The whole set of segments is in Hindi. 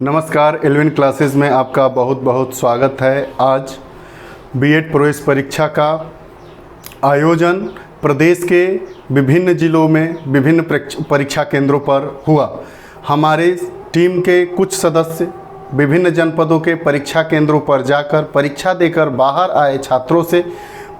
नमस्कार, एलविन क्लासेस में आपका बहुत बहुत स्वागत है। आज बीएड प्रवेश परीक्षा का आयोजन प्रदेश के विभिन्न जिलों में विभिन्न परीक्षा केंद्रों पर हुआ। हमारे टीम के कुछ सदस्य विभिन्न जनपदों के परीक्षा केंद्रों पर जाकर परीक्षा देकर बाहर आए छात्रों से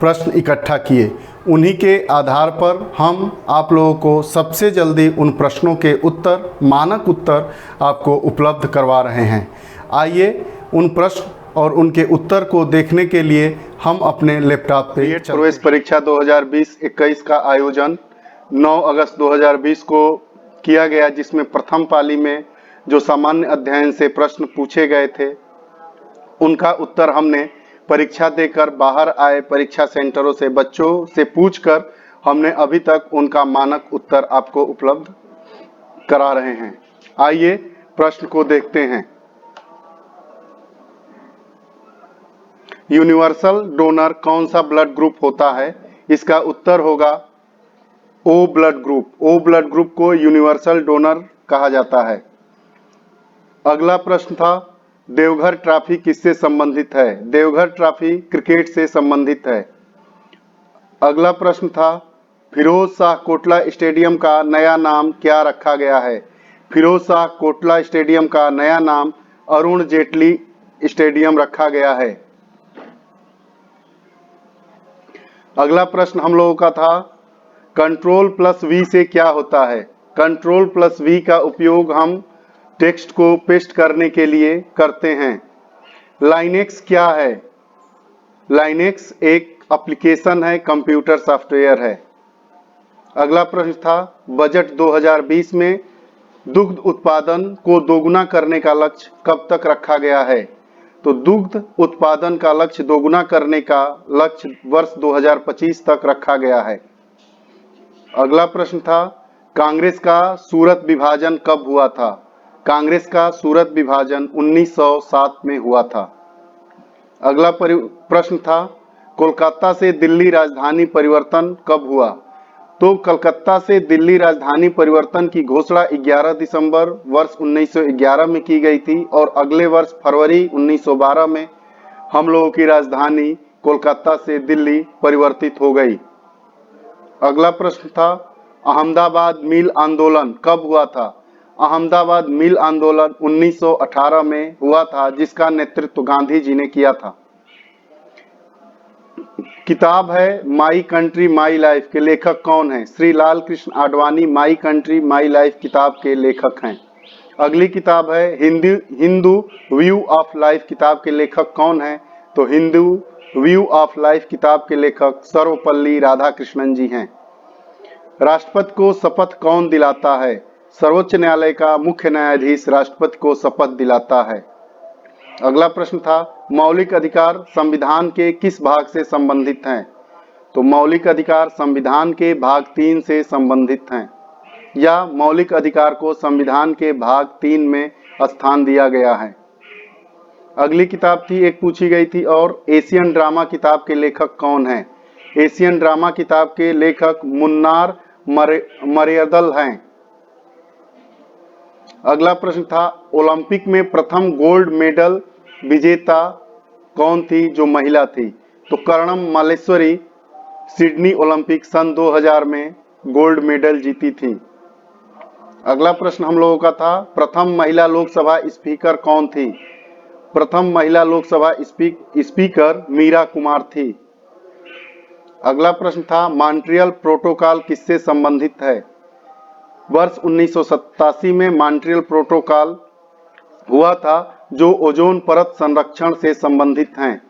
प्रश्न इकट्ठा किए। उन्हीं के आधार पर हम आप लोगों को सबसे जल्दी उन प्रश्नों के उत्तर, मानक उत्तर आपको उपलब्ध करवा रहे हैं। आइए उन प्रश्न और उनके उत्तर को देखने के लिए हम अपने लैपटॉप पे प्रवेश परीक्षा 2020-21 का आयोजन 9 अगस्त 2020 को किया गया, जिसमें प्रथम पाली में जो सामान्य अध्ययन से प्रश्न पूछे गए थे उनका उत्तर हमने परीक्षा देकर बाहर आए परीक्षा सेंटरों से बच्चों से पूछकर हमने अभी तक उनका मानक उत्तर आपको उपलब्ध करा रहे हैं। आइए प्रश्न को देखते हैं। यूनिवर्सल डोनर कौन सा ब्लड ग्रुप होता है? इसका उत्तर होगा O blood group. O blood group को यूनिवर्सल डोनर कहा जाता है। अगला प्रश्न था, देवघर ट्रॉफी किससे संबंधित है? देवघर ट्रॉफी क्रिकेट से संबंधित है। अगला प्रश्न था, फिरोज शाह कोटला स्टेडियम का नया नाम क्या रखा गया है? फिरोज शाह कोटला स्टेडियम का नया नाम अरुण जेटली स्टेडियम रखा गया है। अगला प्रश्न हम लोगों का था, कंट्रोल प्लस वी से क्या होता है? कंट्रोल प्लस वी का उपयोग हम टेक्स्ट को पेस्ट करने के लिए करते हैं। लाइनेक्स क्या है? लाइनेक्स एक एप्लीकेशन है, कंप्यूटर सॉफ्टवेयर है। अगला प्रश्न था, बजट 2020 में दुग्ध उत्पादन को दोगुना करने का लक्ष्य कब तक रखा गया है? तो दुग्ध उत्पादन का लक्ष्य दोगुना करने का लक्ष्य वर्ष 2025 तक रखा गया है। अगला प्रश्न था, कांग्रेस का सूरत विभाजन कब हुआ था? कांग्रेस का सूरत विभाजन 1907 में हुआ था। अगला प्रश्न था, कोलकाता से दिल्ली राजधानी परिवर्तन कब हुआ? तो कलकत्ता से दिल्ली राजधानी परिवर्तन की घोषणा 11 दिसंबर वर्ष 1911 में की गई थी और अगले वर्ष फरवरी 1912 में हम लोगों की राजधानी कोलकाता से दिल्ली परिवर्तित हो गई। अगला प्रश्न था, अहमदाबाद मिल आंदोलन कब हुआ था? अहमदाबाद मिल आंदोलन 1918 में हुआ था, जिसका नेतृत्व गांधी जी ने किया था। किताब है माई कंट्री माई लाइफ के लेखक कौन है? Shri Lal Krishna Advani my country my life किताब के लेखक हैं। अगली किताब है हिंदू व्यू ऑफ लाइफ किताब के लेखक कौन है? तो हिंदू व्यू ऑफ लाइफ किताब के लेखक सर्वपल्ली राधाकृष्णन जी हैं। राष्ट्रपति को शपथ कौन दिलाता है? सर्वोच्च न्यायालय का मुख्य न्यायाधीश राष्ट्रपति को शपथ दिलाता है। अगला प्रश्न था, मौलिक अधिकार संविधान के किस भाग से संबंधित हैं? तो मौलिक अधिकार संविधान के भाग 3 से संबंधित हैं, या मौलिक अधिकार को संविधान के भाग 3 में स्थान दिया गया है। अगली किताब थी, एक पूछी गई थी, और एशियन ड्रामा किताब के लेखक कौन है? एशियन ड्रामा किताब के लेखक मुन्नार मरियदल हैं। अगला प्रश्न था, ओलंपिक में प्रथम गोल्ड मेडल विजेता कौन थी जो महिला थी? तो कर्णम मालेश्वरी सिडनी ओलंपिक सन 2000 में गोल्ड मेडल जीती थी। अगला प्रश्न हम लोगों का था, प्रथम महिला लोकसभा स्पीकर कौन थी? प्रथम महिला लोकसभा स्पीकर मीरा कुमार थी। अगला प्रश्न था, मॉन्ट्रियल प्रोटोकॉल किससे संबंधित है? वर्ष 1987 में मॉन्ट्रियल प्रोटोकॉल हुआ था, जो ओजोन परत संरक्षण से संबंधित हैं।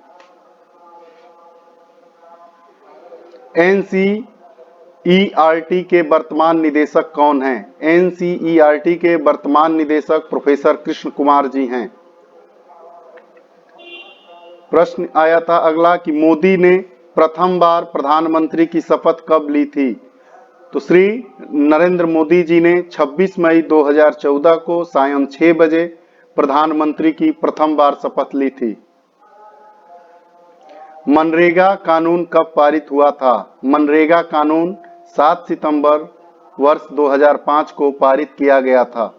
एनसीईआरटी के वर्तमान निदेशक कौन हैं? एनसीईआरटी के वर्तमान निदेशक प्रोफेसर कृष्ण कुमार जी हैं। प्रश्न आया था अगला कि मोदी ने प्रथम बार प्रधानमंत्री की शपथ कब ली थी? तो श्री नरेंद्र मोदी जी ने 26 मई 2014 को सायं 6 बजे प्रधानमंत्री की प्रथम बार शपथ ली थी। मनरेगा कानून कब पारित हुआ था? मनरेगा कानून 7 सितंबर वर्ष 2005 को पारित किया गया था।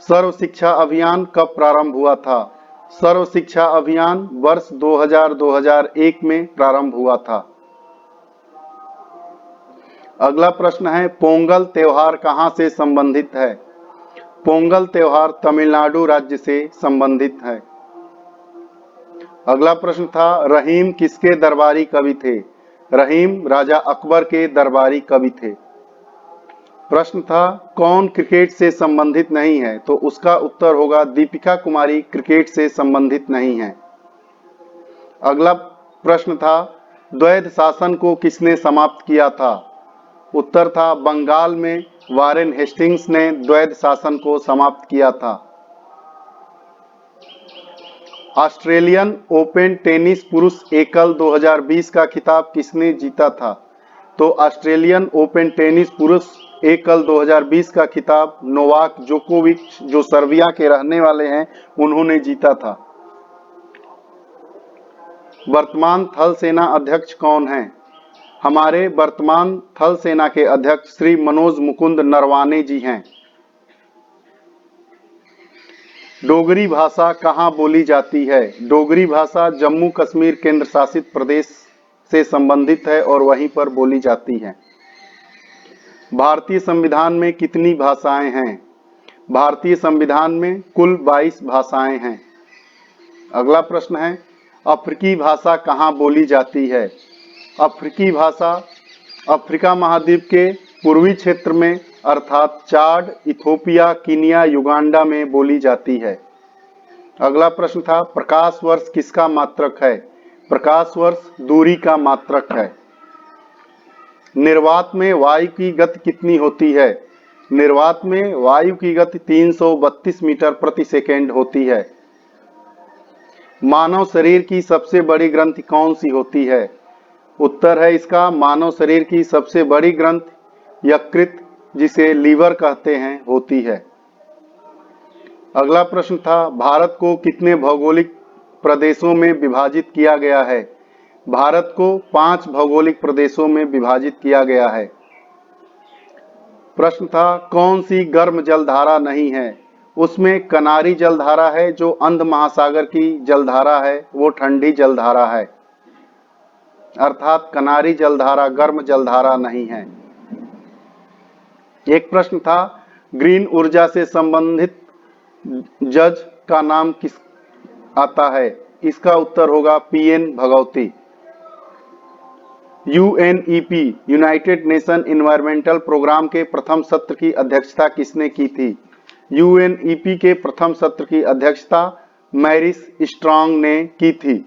सर्व शिक्षा अभियान कब प्रारंभ हुआ था? सर्व शिक्षा अभियान वर्ष 2000-2001 में प्रारंभ हुआ था। अगला प्रश्न है, पोंगल त्योहार कहां से संबंधित है? पोंगल त्योहार तमिलनाडु राज्य से संबंधित है। अगला प्रश्न था, रहीम किसके दरबारी कवि थे? रहीम राजा अकबर के दरबारी कवि थे। प्रश्न था, कौन क्रिकेट से संबंधित नहीं है? तो उसका उत्तर होगा दीपिका कुमारी क्रिकेट से संबंधित नहीं है। अगला प्रश्न था, द्वैध शासन को किसने समाप्त किया था? उत्तर था बंगाल में वारेन हेस्टिंग्स ने द्वैध शासन को समाप्त किया था। ऑस्ट्रेलियन ओपन टेनिस पुरुष एकल 2020 का खिताब किसने जीता था? तो ऑस्ट्रेलियन ओपन टेनिस पुरुष एकल 2020 का खिताब नोवाक जोकोविच, जो सर्बिया के रहने वाले हैं, उन्होंने जीता था। वर्तमान थल सेना अध्यक्ष कौन हैं? हमारे वर्तमान थल सेना के अध्यक्ष श्री मनोज मुकुंद नरवाने जी हैं। डोगरी भाषा कहाँ बोली जाती है? डोगरी भाषा जम्मू कश्मीर केंद्र शासित प्रदेश से संबंधित है और वहीं पर बोली जाती है। भारतीय संविधान में कितनी भाषाएं हैं? भारतीय संविधान में कुल 22 भाषाएं हैं। अगला प्रश्न है, अफ्रीकी भाषा कहाँ बोली जाती है? अफ्रीकी भाषा अफ्रीका महाद्वीप के पूर्वी क्षेत्र में अर्थात चाड, इथोपिया, कीनिया, युगांडा में बोली जाती है। अगला प्रश्न था, प्रकाश वर्ष किसका मात्रक है? प्रकाश वर्ष दूरी का मात्रक है। निर्वात में वायु की गति कितनी होती है? निर्वात में वायु की गति 332 मीटर प्रति सेकेंड होती है। मानव शरीर की सबसे बड़ी ग्रंथि कौन सी होती है? उत्तर है इसका मानव शरीर की सबसे बड़ी ग्रंथि यकृत, जिसे लीवर कहते हैं, होती है। अगला प्रश्न था, भारत को कितने भौगोलिक प्रदेशों में विभाजित किया गया है? भारत को 5 भौगोलिक प्रदेशों में विभाजित किया गया है। प्रश्न था, कौन सी गर्म जलधारा नहीं है? उसमें कनारी जलधारा है, जो अंध महासागर की जलधारा है वो ठंडी जलधारा है, अर्थात कनारी जलधारा गर्म जलधारा नहीं है। एक प्रश्न था, ग्रीन ऊर्जा से संबंधित जज का नाम किस आता है? इसका उत्तर होगा PN Bhagwati. UNEP United Nation Environmental Programme के प्रथम सत्र की अध्यक्षता किसने की थी? यूएनईपी के प्रथम सत्र की अध्यक्षता मैरिस स्ट्रांग ने की थी।